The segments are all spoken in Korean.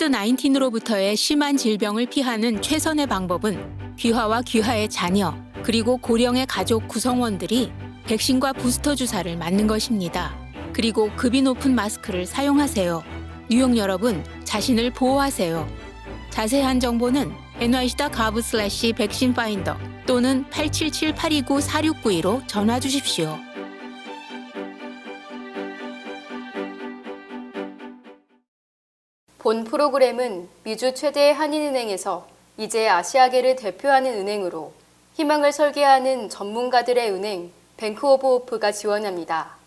코비드-19로부터의 심한 질병을 피하는 최선의 방법은 귀화와 귀화의 자녀, 그리고 고령의 가족 구성원들이 백신과 부스터 주사를 맞는 것입니다. 그리고 급이 높은 마스크를 사용하세요. 뉴욕 여러분, 자신을 보호하세요. 자세한 정보는 nyc.gov/백신파인더 또는 877-829-4692로 전화 주십시오. 본 프로그램은 미주 최대 한인은행에서 이제 아시아계를 대표하는 은행으로 희망을 설계하는 전문가들의 은행 뱅크 오브 호프가 지원합니다.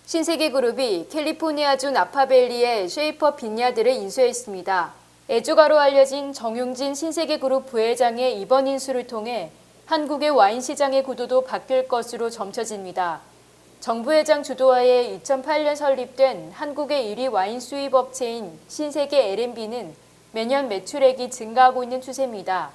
신세계그룹이 캘리포니아주 나파밸리의 쉐이퍼 빈야드를 인수했습니다. 애주가로 알려진 정용진 신세계그룹 부회장의 이번 인수를 통해 한국의 와인 시장의 구도도 바뀔 것으로 점쳐집니다. 정 부회장 주도하에 2008년 설립된 한국의 1위 와인 수입 업체인 신세계 L&B는 매년 매출액이 증가하고 있는 추세입니다.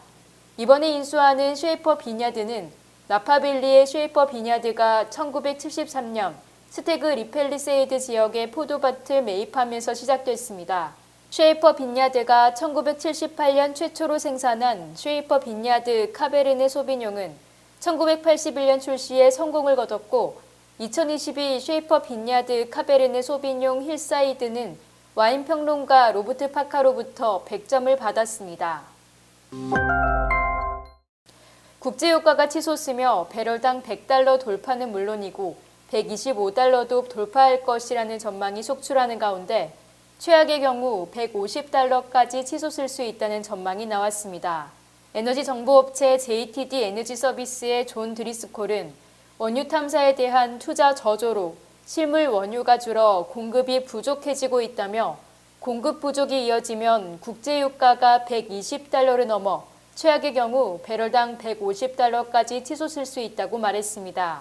이번에 인수하는 쉐이퍼 빈야드는 나파밸리의 쉐이퍼 빈야드가 1973년 스테그 리펠리세이드 지역의 포도밭을 매입하면서 시작됐습니다. 쉐이퍼 빈야드가 1978년 최초로 생산한 쉐이퍼 빈야드 카베르네 소비뇽은 1981년 출시에 성공을 거뒀고 2022 쉐이퍼 빈야드 카베르네 소비뇽 힐사이드는 와인 평론가 로버트 파카로부터 100점을 받았습니다. 국제유가가 치솟으며 배럴당 $100 돌파는 물론이고 $125도 돌파할 것이라는 전망이 속출하는 가운데 최악의 경우 $150까지 치솟을 수 있다는 전망이 나왔습니다. 에너지 정보업체 JTD 에너지 서비스의 존 드리스콜은 원유 탐사에 대한 투자 저조로 실물 원유가 줄어 공급이 부족해지고 있다며 공급 부족이 이어지면 국제유가가 $120를 넘어 최악의 경우 배럴당 $150까지 치솟을 수 있다고 말했습니다.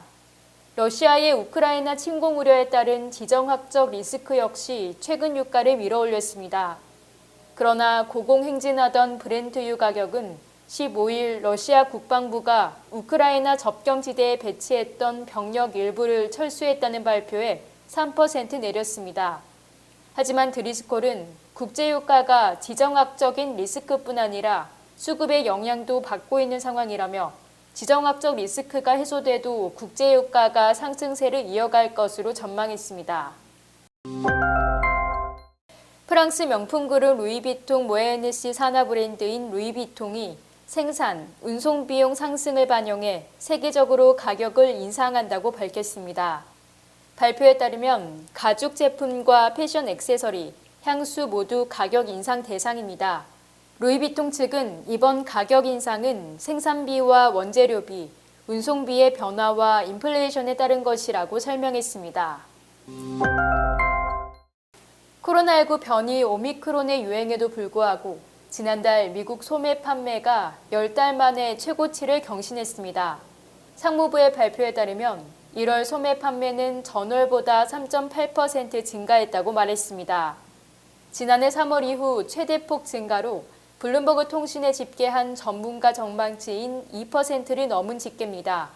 러시아의 우크라이나 침공 우려에 따른 지정학적 리스크 역시 최근 유가를 밀어올렸습니다. 그러나 고공행진하던 브렌트유 가격은 15일 러시아 국방부가 우크라이나 접경지대에 배치했던 병력 일부를 철수했다는 발표에 3% 내렸습니다. 하지만 드리스콜은 국제유가가 지정학적인 리스크뿐 아니라 수급의 영향도 받고 있는 상황이라며 지정학적 리스크가 해소돼도 국제유가가 상승세를 이어갈 것으로 전망했습니다. 프랑스 명품 그룹 루이비통 모에네시 산하 브랜드인 루이비통이 생산, 운송 비용 상승을 반영해 세계적으로 가격을 인상한다고 밝혔습니다. 발표에 따르면 가죽 제품과 패션 액세서리, 향수 모두 가격 인상 대상입니다. 루이비통 측은 이번 가격 인상은 생산비와 원재료비, 운송비의 변화와 인플레이션에 따른 것이라고 설명했습니다. 코로나19 변이 오미크론의 유행에도 불구하고 지난달 미국 소매 판매가 10달 만에 최고치를 경신했습니다. 상무부의 발표에 따르면 1월 소매 판매는 전월보다 3.8% 증가했다고 말했습니다. 지난해 3월 이후 최대폭 증가로 블룸버그 통신에 집계한 전문가 전망치인 2%를 넘은 집계입니다.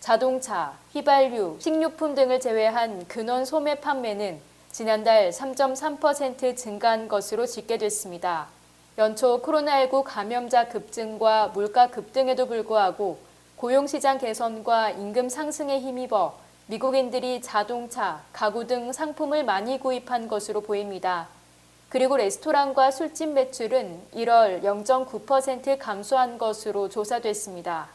자동차, 휘발유, 식료품 등을 제외한 근원 소매 판매는 지난달 3.3% 증가한 것으로 집계됐습니다. 연초 코로나19 감염자 급증과 물가 급등에도 불구하고 고용시장 개선과 임금 상승에 힘입어 미국인들이 자동차, 가구 등 상품을 많이 구입한 것으로 보입니다. 그리고 레스토랑과 술집 매출은 1월 0.9% 감소한 것으로 조사됐습니다.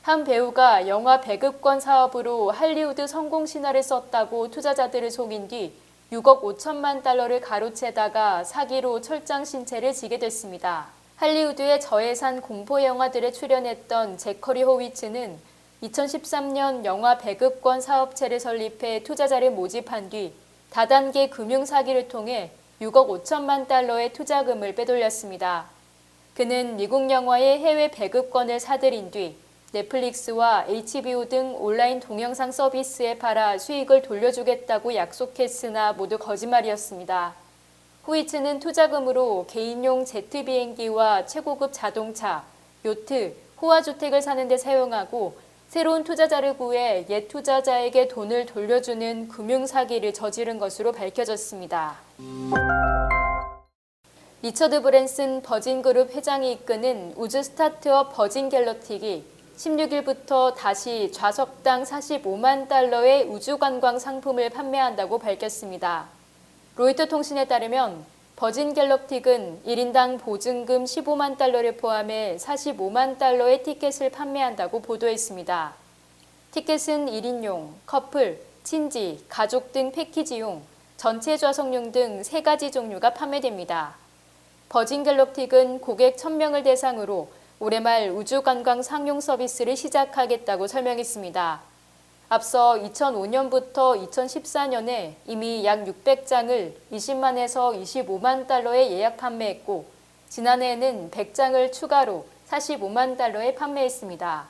한 배우가 영화 배급권 사업으로 할리우드 성공 신화를 썼다고 투자자들을 속인 뒤 6억 5천만 달러를 가로채다가 사기로 철장 신체를 지게 됐습니다. 할리우드의 저예산 공포 영화들에 출연했던 제커리 호위츠는 2013년 영화 배급권 사업체를 설립해 투자자를 모집한 뒤 다단계 금융 사기를 통해 6억 5천만 달러의 투자금을 빼돌렸습니다. 그는 미국 영화의 해외 배급권을 사들인 뒤 넷플릭스와 HBO 등 온라인 동영상 서비스에 팔아 수익을 돌려주겠다고 약속했으나 모두 거짓말이었습니다. 호이츠는 투자금으로 개인용 제트 비행기와 최고급 자동차, 요트, 호화주택을 사는 데 사용하고 새로운 투자자를 구해 옛 투자자에게 돈을 돌려주는 금융사기를 저지른 것으로 밝혀졌습니다. 리처드 브랜슨 버진그룹 회장이 이끄는 우주 스타트업 버진 갤럭틱이 16일부터 다시 좌석당 45만 달러의 우주 관광 상품을 판매한다고 밝혔습니다. 로이터 통신에 따르면 버진 갤럭틱은 1인당 보증금 15만 달러를 포함해 45만 달러의 티켓을 판매한다고 보도했습니다. 티켓은 1인용, 커플, 친지, 가족 등 패키지용, 전체 좌석용 등 3가지 종류가 판매됩니다. 버진 갤럭틱은 고객 1000명을 대상으로 올해 말 우주 관광 상용 서비스를 시작하겠다고 설명했습니다. 앞서 2005년부터 2014년에 이미 약 600장을 20만에서 25만 달러에 예약 판매했고 지난해에는 100장을 추가로 45만 달러에 판매했습니다.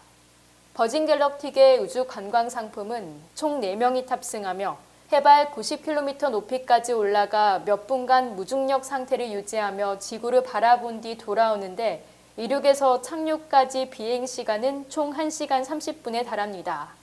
버진 갤럭틱의 우주 관광 상품은 총 4명이 탑승하며 해발 90km 높이까지 올라가 몇 분간 무중력 상태를 유지하며 지구를 바라본 뒤 돌아오는데 이륙에서 착륙까지 비행 시간은 총 1시간 30분에 달합니다.